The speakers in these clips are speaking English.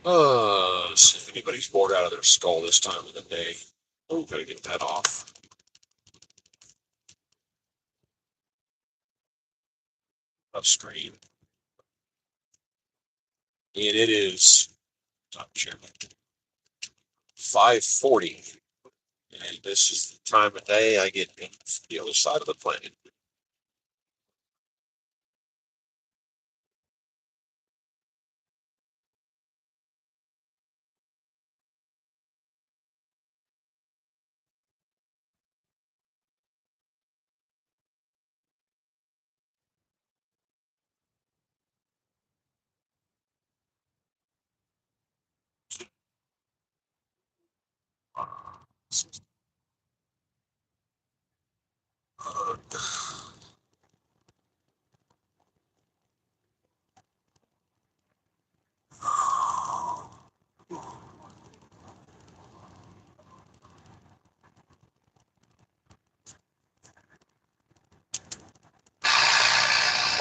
Let's see if anybody's bored out of their skull this time of the day. Oh, gotta get that off. Up screen. And it is top chair 5:40. And this is the time of day I get to the other side of the planet.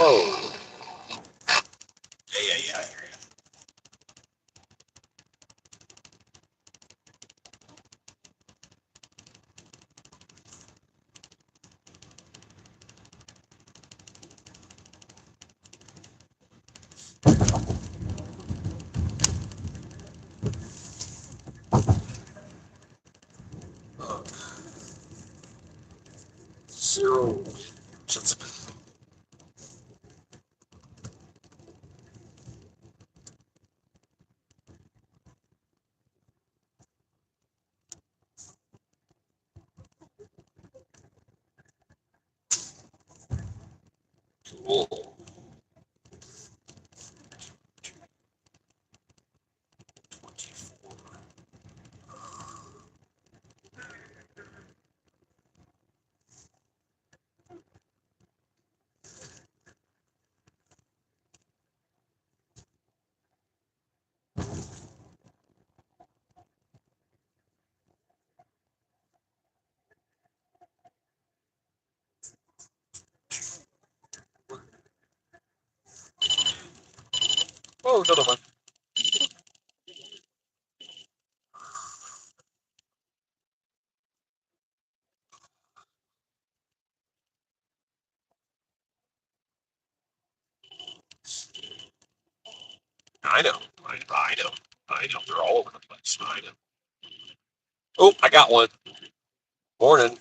Oh, yeah. Zero. Cool. Oh, another one. I know. I know. I know. They're all over the place. I know. Oh, I got one. Morning.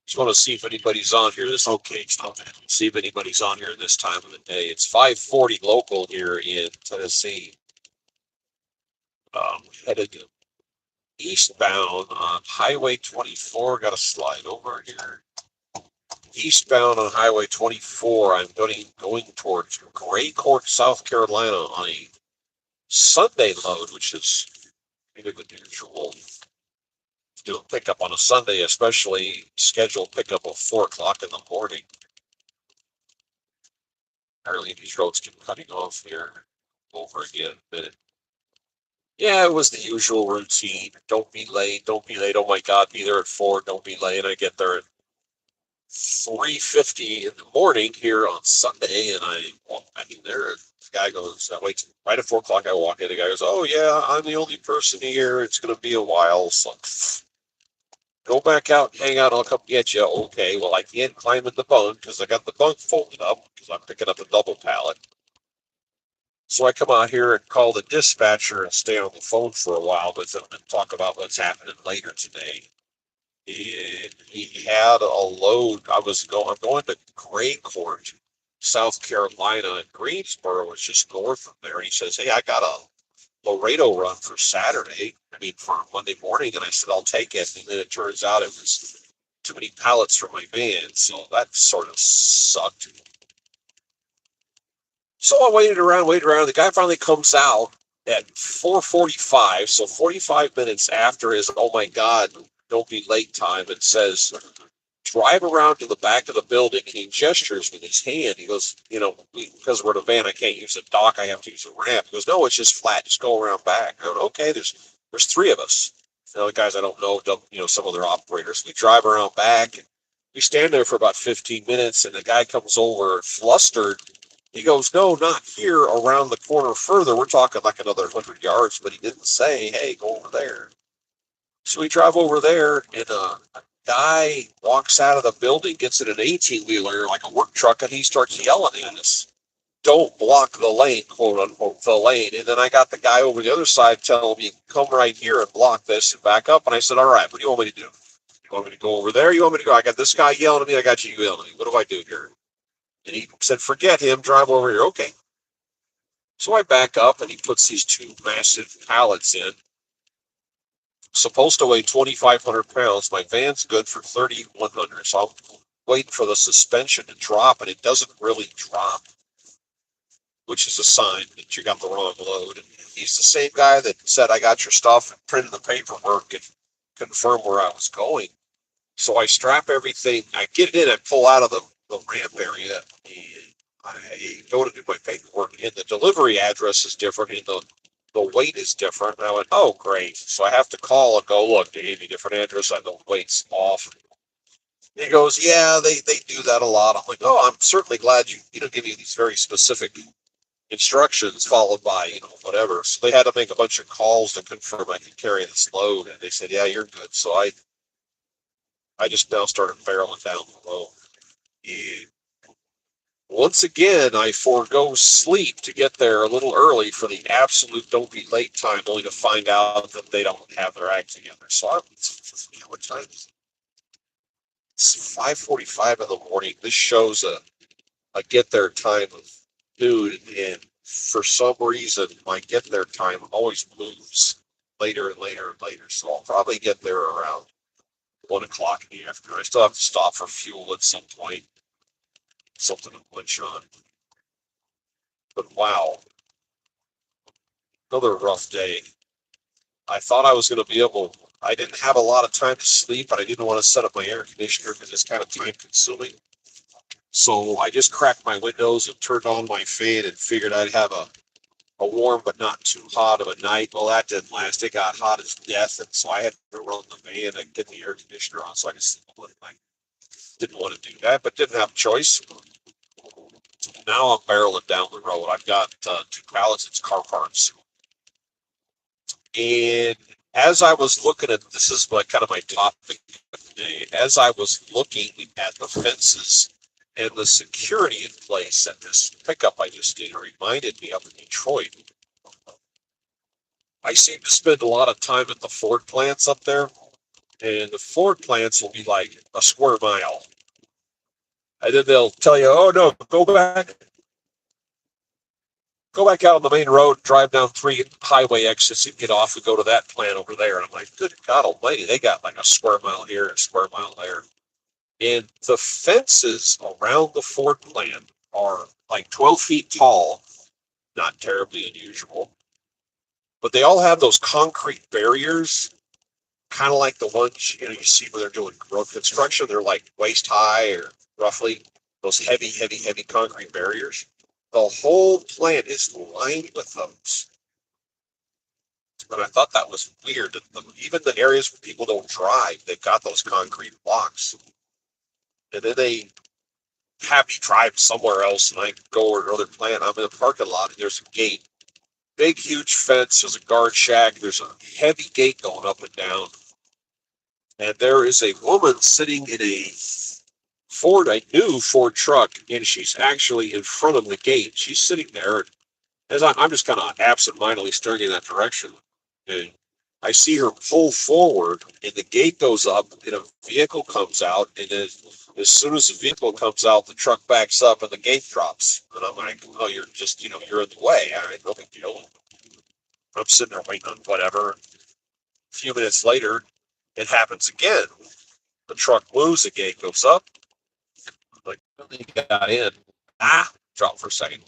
Just want to see if anybody's on here. This okay. Stop it. See if anybody's on here this time of the day. It's 5:40 local here in Tennessee. Headed eastbound on Highway 24. Got to slide over here. Eastbound on Highway 24. I'm going towards Gray Court, South Carolina on a Sunday load, which is kind of unusual. Do a pickup on a Sunday, especially scheduled pickup of 4 o'clock in the morning. Apparently, these roads keep cutting off here over again. But yeah, it was the usual routine. Don't be late. Don't be late. Oh my God, be there at 4. Don't be late. I get there at 3:50 in the morning here on Sunday, and I mean, there. The guy goes, I wait right at 4 o'clock. I walk in. The guy goes, "Oh yeah, I'm the only person here. It's going to be a while, so go back out and hang out. I'll come get you." Okay, well, I can't climb in the bunk because I got the bunk folded up because I'm picking up a double pallet. So I come out here and call the dispatcher and stay on the phone for a while with him and talk about what's happening later today. He had a load. I'm going to Gray Court, South Carolina, and Greensboro is just north of there. And he says, "Hey, I got a Laredo run for Saturday. I mean, for Monday morning." And I said, "I'll take it." And then it turns out it was too many pallets for my van. So that sort of sucked. So I waited around. The guy finally comes out at 4:45, so 45 minutes after his "oh my God, don't be late" time, and says, "Drive around to the back of the building." And he gestures with his hand. He goes, "Because we're in a van, I can't use a dock. I have to use a ramp." He goes, "No, it's just flat. Just go around back." I go, "Okay, there's three of us." The other guys I don't know, some of their operators. We drive around back. And we stand there for about 15 minutes, and the guy comes over flustered He goes, no, not here, around the corner further. We're talking like another 100 yards, but he didn't say, hey, go over there. So we drive over there, and a guy walks out of the building, gets in an 18-wheeler, like a work truck, and he starts yelling at us, don't block the lane, quote unquote, the lane. And then I got the guy over the other side telling me, come right here and block this and back up. And I said, all right, what do you want me to do? You want me to go over there? You want me to go? I got this guy yelling at me. I got you yelling at me. What do I do here? And he said, forget him. Drive over here. Okay. So I back up, and he puts these two massive pallets in. Supposed to weigh 2,500 pounds. My van's good for 3,100. So I'm waiting for the suspension to drop, and it doesn't really drop, which is a sign that you got the wrong load. And he's the same guy that said, I got your stuff, and printed the paperwork and confirmed where I was going. So I strap everything. I get it in. I pull out of the ramp area, and I go to do my paperwork. And the delivery address is different, and the weight is different. And I went, oh, great. So I have to call and go, look, they gave me a different address. I know the weight's off. And he goes, yeah, they do that a lot. I'm like, oh, I'm certainly glad you give me these very specific instructions followed by, whatever. So they had to make a bunch of calls to confirm I could carry this load. And they said, yeah, you're good. So I just now started barreling down the load. And once again, I forego sleep to get there a little early for the absolute don't be late time, only to find out that they don't have their act together. So what time is it? It's 5:45 in the morning. This shows a get there time of noon, and for some reason, my get there time always moves later and later and later. So I'll probably get there around 1 o'clock in the afternoon. I still have to stop for fuel at some point, something to punch on. But wow, another rough day. I thought I was going to be able. I didn't have a lot of time to sleep, but I didn't want to set up my air conditioner because it's kind of time consuming. So I just cracked my windows and turned on my fan and figured I'd have a warm but not too hot of a night. Well, that didn't last. It got hot as death, and so I had to run the fan and get the air conditioner on so I could sleep a little night. Didn't want to do that, but didn't have a choice. Now I'm barreling down the road. I've got 2 pallets. It's car parts. And as I was looking at, this is kind of my topic today, as I was looking at the fences and the security in place at this pickup I just did, reminded me of Detroit. I seem to spend a lot of time at the Ford plants up there, and the Ford plants will be like a square mile. And then they'll tell you, oh no, go back out on the main road, drive down 3 highway exits and get off and go to that plant over there. And I'm like, good God almighty, they got like a square mile here, a square mile there. And the fences around the Ford plant are like 12 feet tall, not terribly unusual. But they all have those concrete barriers, kind of like the ones you see when they're doing road construction. They're like waist high or roughly those heavy, heavy, heavy concrete barriers. The whole plant is lined with those. And I thought that was weird. Even the areas where people don't drive, they've got those concrete blocks. And then they have me drive somewhere else, and I go to another plant. I'm in a parking lot, and there's a gate. Big, huge fence. There's a guard shack. There's a heavy gate going up and down. And there is a woman sitting in a new Ford truck, and she's actually in front of the gate. She's sitting there. As I'm just kind of absentmindedly staring in that direction. And I see her pull forward, and the gate goes up, and a vehicle comes out. And then as soon as the vehicle comes out, the truck backs up, and the gate drops. And I'm like, oh, you're just, you're in the way. All right, no big deal. I'm sitting there waiting on whatever. A few minutes later, it happens again. The truck moves, the gate goes up. Like, finally got in. Dropped for a second.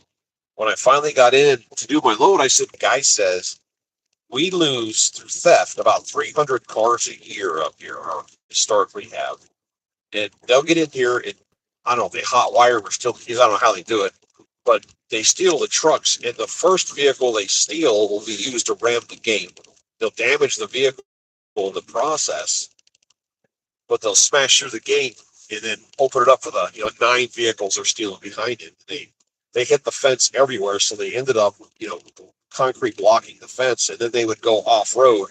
When I finally got in to do my load, I said, the guy says, we lose through theft about 300 cars a year up here, or historically have. And they'll get in here and, I don't know, they hot wire or still keys. I don't know how they do it, but they steal the trucks. And the first vehicle they steal will be used to ram the gate. They'll damage the vehicle in the process, but they'll smash through the gate and then open it up for the 9 vehicles are stealing behind it. they hit the fence everywhere, so they ended up, concrete blocking the fence, and then they would go off road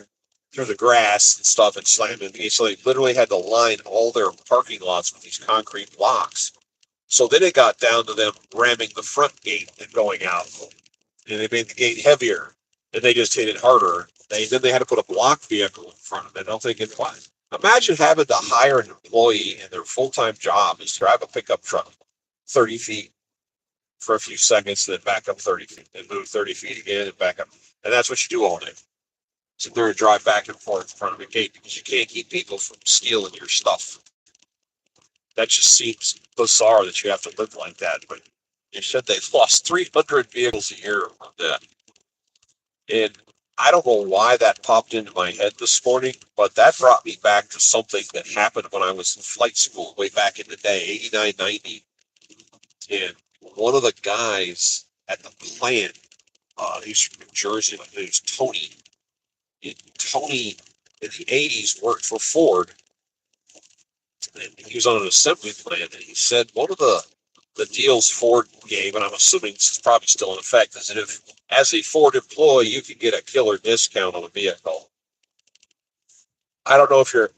through the grass and stuff and slam into me. So they literally had to line all their parking lots with these concrete blocks. So then it got down to them ramming the front gate and going out, and they made the gate heavier, and they just hit it harder. Then they had to put a block vehicle in front of it. I don't think it was. Imagine having to hire an employee and their full-time job is to drive a pickup truck 30 feet for a few seconds, then back up 30 feet, then move 30 feet again and back up. And that's what you do all day. Sit there and drive back and forth in front of a gate because you can't keep people from stealing your stuff. That just seems bizarre that you have to live like that. But you said they've lost 300 vehicles a year on that. And I don't know why that popped into my head this morning, but that brought me back to something that happened when I was in flight school way back in the day, 89, 90. And one of the guys at the plant, he's from New Jersey, his name's Tony. And Tony, in the 80s, worked for Ford. And he was on an assembly plant, and he said one of the deals Ford gave, and I'm assuming it's probably still in effect, is that if, as a Ford employee, you could get a killer discount on a vehicle. I don't know if you're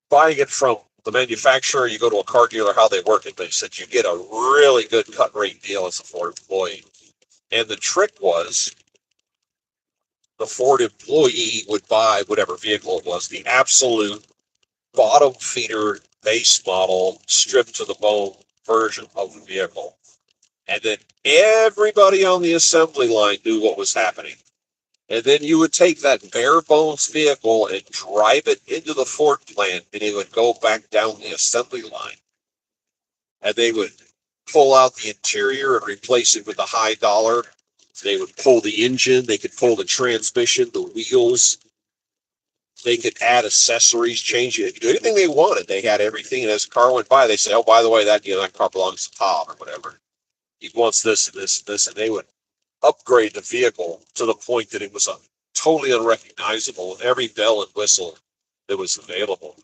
buying it from the manufacturer, you go to a car dealer, how they work it, but he said you get a really good cut rate deal as a Ford employee. And the trick was the Ford employee would buy whatever vehicle it was, the absolute bottom feeder base model, stripped to the bone version of the vehicle. And then everybody on the assembly line knew what was happening. And then you would take that bare bones vehicle and drive it into the Ford plant, and it would go back down the assembly line. And they would pull out the interior and replace it with a high dollar. They would pull the engine, they could pull the transmission, the wheels. They could add accessories, change it, they could do anything they wanted. They had everything, and as the car went by, they say, "Oh, by the way, that car belongs to Tom or whatever. He wants this and this and this," and they would upgrade the vehicle to the point that it was totally unrecognizable with every bell and whistle that was available,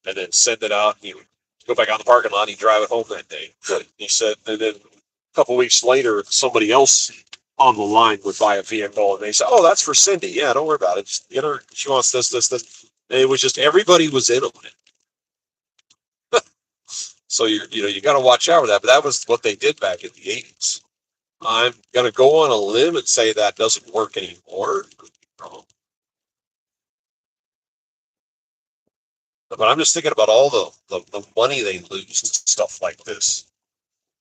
and then send it out. And he would go back out in the parking lot and he'd drive it home that day. He said, and then a couple of weeks later, somebody else on the line would buy a vehicle, and they say, "Oh, that's for Cindy. Yeah, don't worry about it. Just get her. She wants this, this, this." And it was just everybody was in on it. So you got to watch out for that. But that was what they did back in the 80s. I'm going to go on a limb and say that doesn't work anymore. But I'm just thinking about all the money they lose to stuff like this.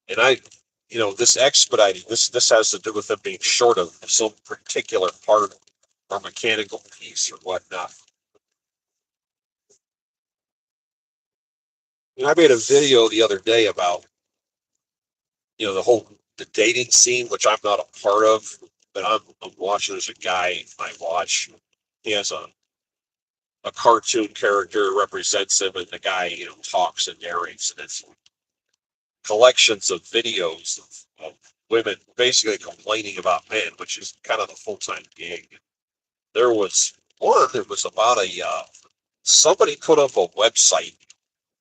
And this expediting, this has to do with them being short of some particular part or mechanical piece or whatnot. And I made a video the other day about, the dating scene, which I'm not a part of, but I'm watching. There's a guy I watch. He has a cartoon character represents him, and the guy, talks and narrates, and it's collections of videos of women basically complaining about men, which is kind of the full-time gig. There was one that was about somebody put up a website.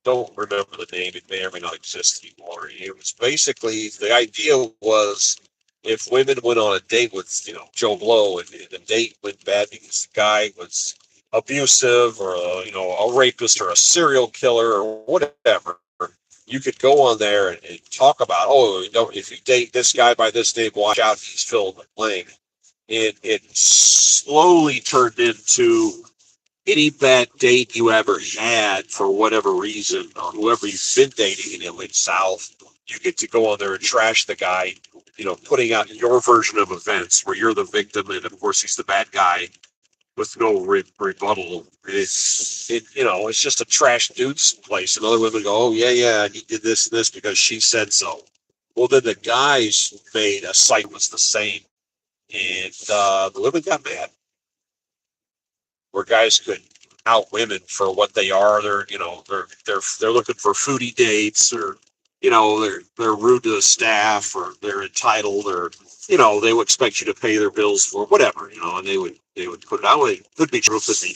Don't remember the name. It may or may not exist anymore. It was basically, the idea was, if women went on a date with, Joe Blow, and the date went bad because the guy was abusive or a rapist or a serial killer or whatever, you could go on there and talk about, if you date this guy by this name, watch out, he's filled with blank. It slowly turned into any bad date you ever had for whatever reason, or whoever you've been dating, and it went south. You get to go on there and trash the guy, putting out your version of events where you're the victim, and of course he's the bad guy with no rebuttal. It's just a trash dude's place. And other women go, "Oh, yeah, he did this and this because she said so." Well, then the guys made a site was the same. And the women got mad, where guys could out women for what they are. They're looking for foodie dates, or they're rude to the staff, or they're entitled, or they would expect you to pay their bills for whatever, and they would put it out. It could be true, could be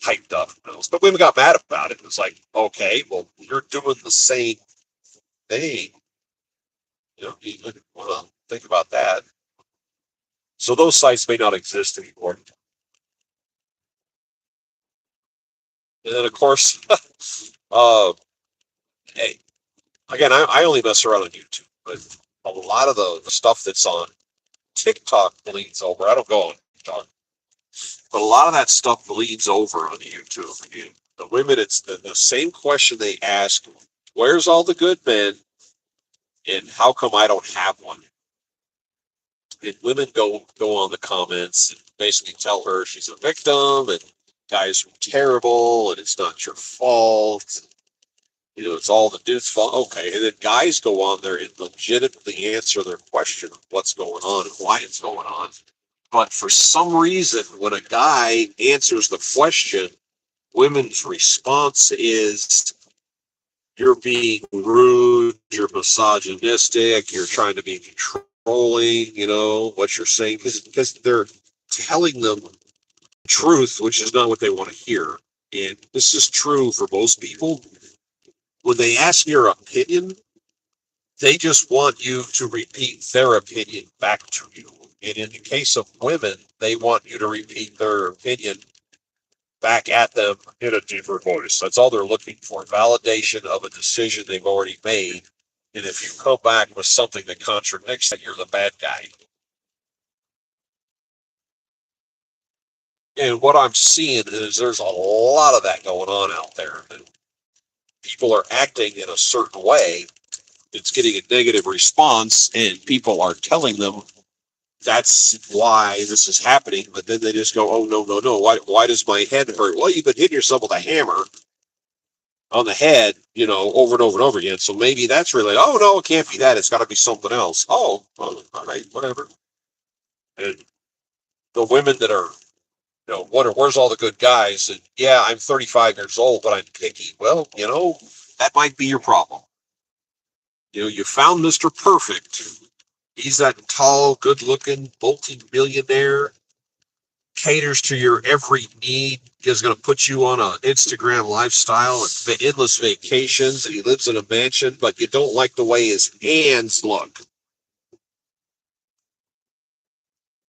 hyped up. But women got mad about it. It was like, okay, well, you're doing the same thing. You want to think about that. So those sites may not exist anymore. And then, of course, uh, hey, again, I only mess around on YouTube, but a lot of the stuff that's on TikTok bleeds over. I don't go on TikTok, but a lot of that stuff bleeds over on YouTube. And the women, it's the same question they ask: Where's all the good men, and how come I don't have one? And women go on the comments and basically tell her she's a victim and guys are terrible and it's not your fault. It's all the dude's fault. Okay, and then guys go on there and legitimately answer their question of what's going on and why it's going on. But for some reason, when a guy answers the question, women's response is, "You're being rude, you're misogynistic, you're trying to be controlling, what you're saying," because they're telling them truth, which is not what they want to hear. And this is true for most people. When they ask your opinion, they just want you to repeat their opinion back to you. And in the case of women, they want you to repeat their opinion back at them in a deeper voice. That's all they're looking for, validation of a decision they've already made. And if you come back with something that contradicts that, you're the bad guy. And what I'm seeing is there's a lot of that going on out there. And people are acting in a certain way. It's getting a negative response, and people are telling them that's why this is happening. But then they just go, "Oh, no, no, no. Why does my head hurt?" Well, you've been hitting yourself with a hammer on the head, over and over and over again. So maybe that's really, oh, no, it can't be that. It's got to be something else. Oh, well, all right, whatever. And the women that are, where's all the good guys? And yeah, I'm 35 years old, but I'm picky. Well, that might be your problem. You found Mr. Perfect. He's that tall, good looking, multi-millionaire, caters to your every need, is going to put you on an Instagram lifestyle and endless vacations, and he lives in a mansion, but you don't like the way his hands look,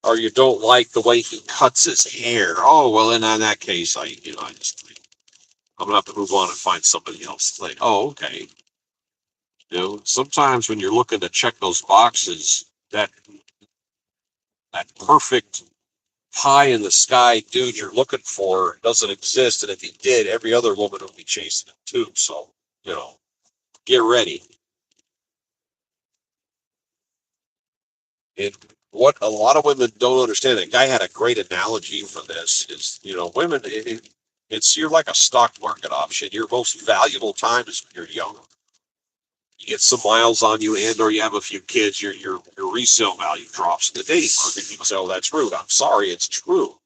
or you don't like the way he cuts his hair. Oh, well, in that case, I'm going to have to move on and find somebody else. Like, oh, okay. Sometimes when you're looking to check those boxes, that perfect pie in the sky dude you're looking for doesn't exist. And if he did, every other woman would be chasing him too. So, get ready. And what a lot of women don't understand, that guy had a great analogy for this, is, women, it's, you're like a stock market option. Your most valuable time is when you're young. You get some miles on you, and or you have a few kids, your resale value drops in the dating market. You can say, "Oh, that's rude." I'm sorry, it's true.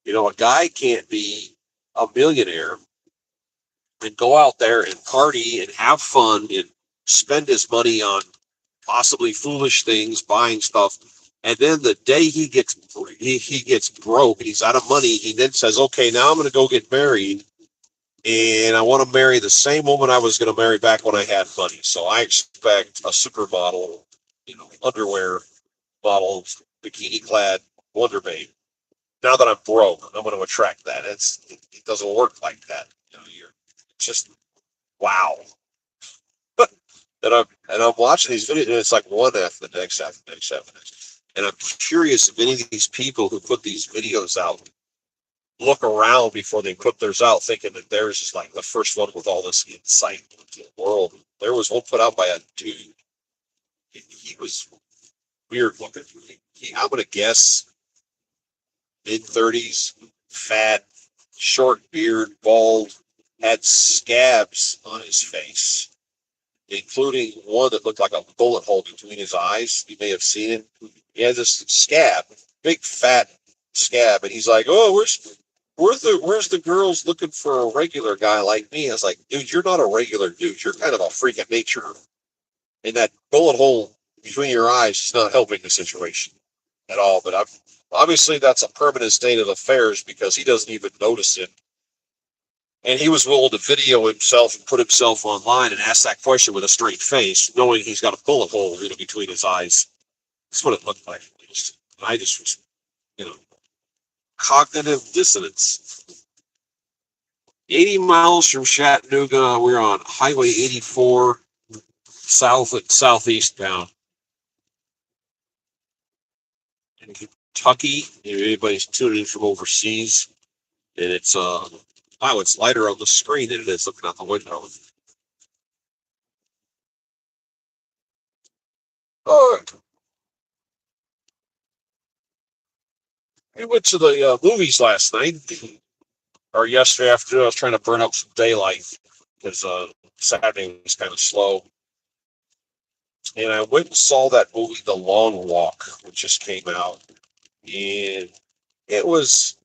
A guy can't be a millionaire and go out there and party and have fun and spend his money on possibly foolish things, buying stuff. And then the day he gets broke, he's out of money. He then says, "Okay, now I'm going to go get married, and I want to marry the same woman I was going to marry back when I had money. So I expect a supermodel, underwear model, bikini clad Wonder Babe. Now that I'm broke, I'm going to attract that." It doesn't work like that. You're just wow. And I'm watching these videos, and it's like one after the next, after the next, after the next. And I'm curious if any of these people who put these videos out look around before they put theirs out, thinking that theirs is like the first one with all this insight into the world. There was one put out by a dude. He was weird looking. I'm gonna guess mid-30s, fat, short beard, bald, had scabs on his face, including one that looked like a bullet hole between his eyes. You may have seen it. He had this scab, big fat scab, and he's like, "Oh, where's the girls looking for a regular guy like me?" I was like, "Dude, you're not a regular dude. You're kind of a freak of nature, and that bullet hole between your eyes is not helping the situation at all." But obviously that's a permanent state of affairs, because he doesn't even notice it. And he was willing to video himself and put himself online and ask that question with a straight face, knowing he's got a bullet hole, between his eyes. That's what it looked like. I just was, you know, cognitive dissonance. 80 miles from Chattanooga, we're on Highway 84, south and southeast bound. In Kentucky, if anybody's tuning in from overseas, and it's wow, it's lighter on the screen than it is looking out the window. Oh, we went to the movies last night, or yesterday afternoon. I was trying to burn up some daylight because Saturday was kind of slow, and I went and saw that movie, The Long Walk, which just came out, and it was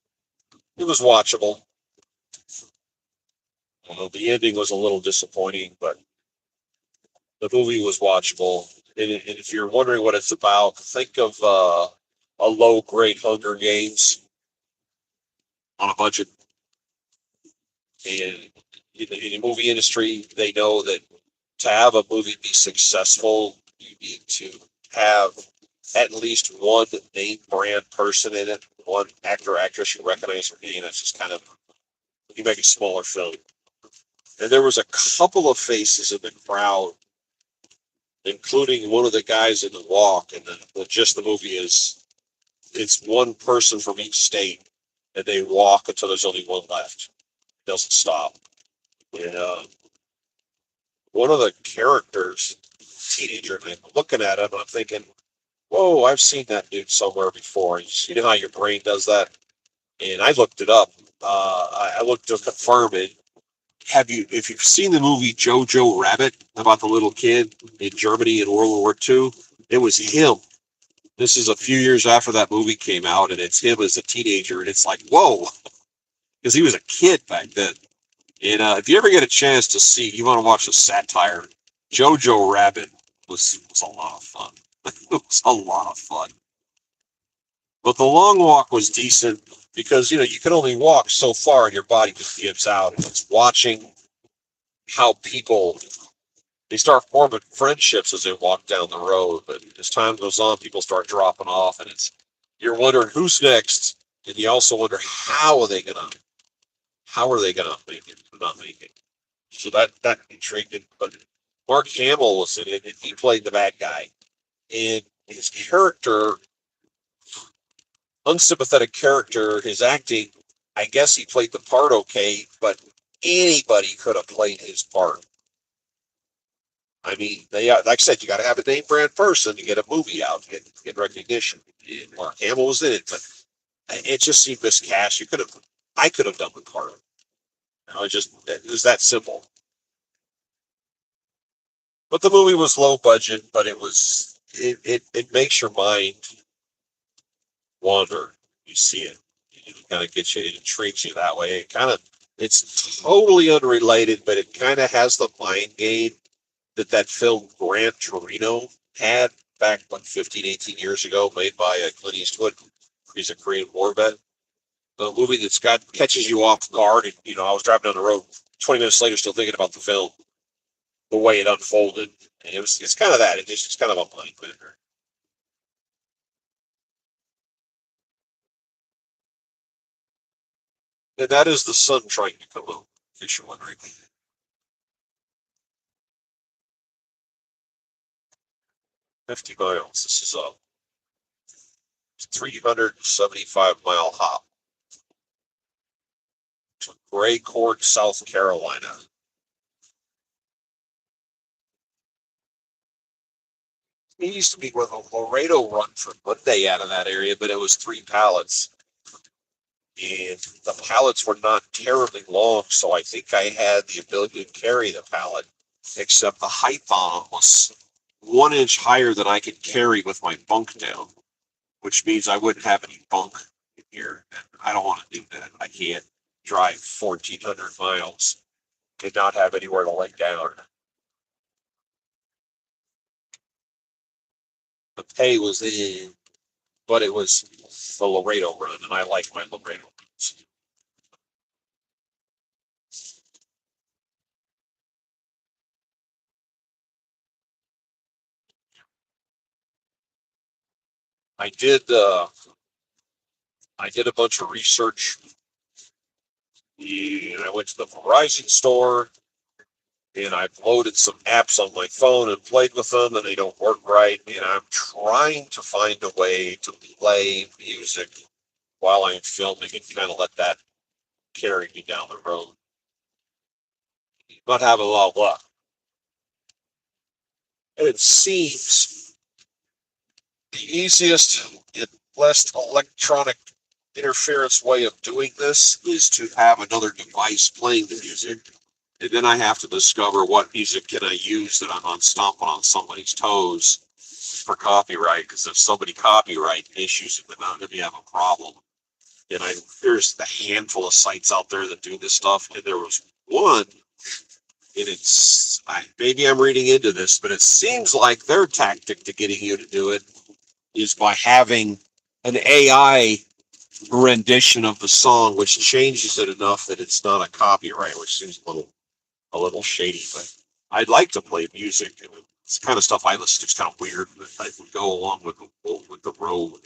it was watchable. The ending was a little disappointing, but the movie was watchable. And if you're wondering what it's about, think of a low grade Hunger Games on a budget. And in the movie industry, they know that to have a movie be successful, you need to have at least one name brand person in it, one actor, actress you recognize or name. That's just kind of, you make a smaller film. And there was a couple of faces in the crowd, including one of the guys in the walk. And the gist of the movie is it's one person from each state, and they walk until there's only one left. It doesn't stop. And one of the characters, teenager, and I'm looking at him, and I'm thinking, whoa, I've seen that dude somewhere before. You know how your brain does that? And I looked it up. I looked to confirm it. If you've seen the movie Jojo Rabbit about the little kid in Germany in World War II, it was him. This is a few years after that movie came out, and it's him as a teenager, and it's like, whoa, because he was a kid back then. And if you ever get a chance to see, you want to watch a satire, Jojo Rabbit was a lot of fun. It was a lot of fun. But the long walk was decent because you can only walk so far and your body just gives out. And it's watching how people they start forming friendships as they walk down the road. But as time goes on, people start dropping off, and you're wondering who's next, and you also wonder how are they gonna make it, not make it. So that intrigued me. But Mark Hamill was in it, and he played the bad guy, and his character, unsympathetic character, his acting, I guess he played the part okay, but anybody could have played his part. I mean, like I said, you got to have a name brand person to get a movie out, get recognition. And Mark Hamill was in it, but it just seemed miscast. I could have done the part. It was that simple. But the movie was low budget, but it makes your mind wander. You see it. It kind of gets you, it intrigues you that way. It's totally unrelated, but it kind of has the mind game that film Gran Torino had back like 15, 18 years ago, made by Clint Eastwood. He's a Korean War vet. A movie that's got catches you off guard, and I was driving down the road 20 minutes later, still thinking about the film, the way it unfolded. And it's kind of that. It's kind of a mind bender. And that is the sun trying to come out, in case you're wondering. 50 miles. This is a 375-mile hop to Gray Court, South Carolina. It used to be where the Laredo run for Monday out of that area, but it was 3 pallets. And the pallets were not terribly long, so I think I had the ability to carry the pallet, except the height on them was 1 inch higher than I could carry with my bunk down, which means I wouldn't have any bunk in here. And I don't want to do that. I can't drive 1,400 miles and not have anywhere to lay down. The pay was in, but it was the Laredo run, and I like my Laredo runs. I did a bunch of research. And I went to the Verizon store and I've loaded some apps on my phone and played with them, and they don't work right. And I'm trying to find a way to play music while I'm filming and kind of let that carry me down the road. Not having a lot of luck. And it seems the easiest and less electronic interference way of doing this is to have another device playing the music. And then I have to discover what music can I use that I'm on stomping on somebody's toes for copyright. Because if somebody copyright issues it, then I'm going to have a problem. And there's the handful of sites out there that do this stuff. And there was one, and maybe I'm reading into this, but it seems like their tactic to getting you to do it is by having an AI rendition of the song, which changes it enough that it's not a copyright, which seems a little shady. But I'd like to play music, and it's the kind of stuff I listen to. It's kind of weird, but I would go along with the road.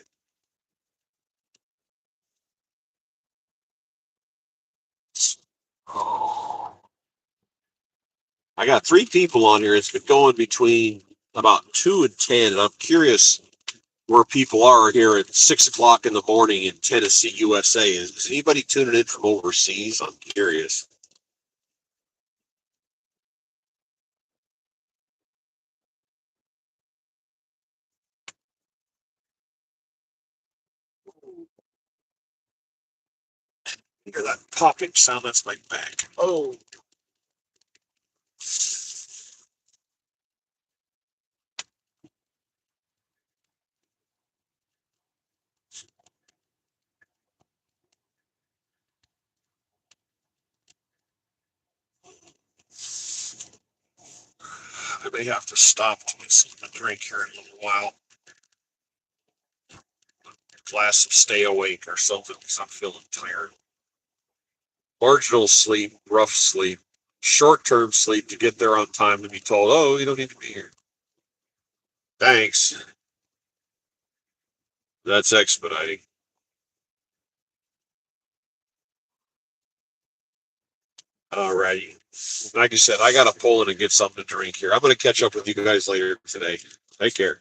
Oh, I got 3 people on here. It's been going between about 2 and 10, and I'm curious where people are here at 6 o'clock in the morning in Tennessee, USA. Is anybody tuning in from overseas? I'm curious. You hear that popping sound? That's my back. Oh, I may have to stop to get something to drink here in a little while. A glass of stay awake or something because I'm feeling tired. Marginal sleep, rough sleep, short-term sleep to get there on time and be told, "Oh, you don't need to be here." Thanks. That's expediting. Alrighty. Like I said, I got to pull in and get something to drink here. I'm going to catch up with you guys later today. Take care.